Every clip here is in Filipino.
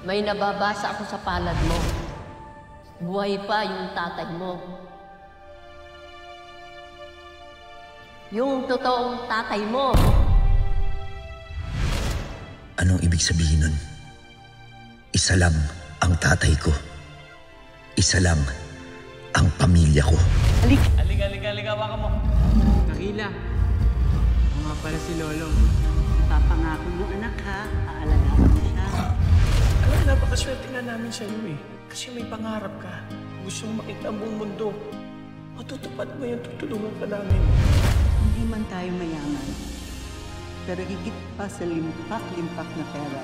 May nababasa ako sa palad mo. Buhay pa yung tatay mo. Yung totoong tatay mo. Anong ibig sabihin nun? Isa lang ang tatay ko. Isa lang ang pamilya ko. Halika, baka mo. Nakila, ako nga pala si Lolong. Papangako mo anak ha, aalagaan mo siya. Alam, napakaswerte nga namin sa iyo eh. Kasi may pangarap ka. Gusto mong makita ang buong mundo. Matutupad mo yung tutulungan ka namin. Hindi man tayo mayaman, pero higit pa sa limpak-limpak na pera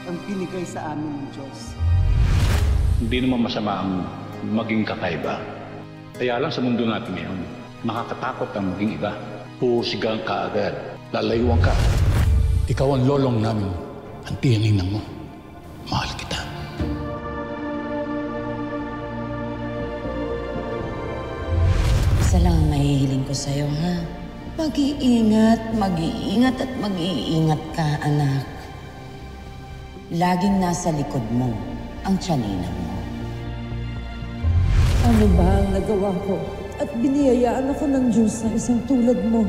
ang binigay sa amin ng Diyos. Hindi naman masama ang maging kakaiba. Kaya lang sa mundo natin ngayon, nakakatakot ang maging iba. Huhusigan ka agad, lalayuan ka. Ikaw ang lolong namin, ang tiyaninang mo. Mahal kita. Isa lang ang mahihiling ko sa'yo, ha? Mag-iingat at mag-iingat ka, anak. Laging nasa likod mo ang tiyaninang mo. Ano ba ang nagawa ko? At biniyayaan ako ng Diyos na isang tulad mo.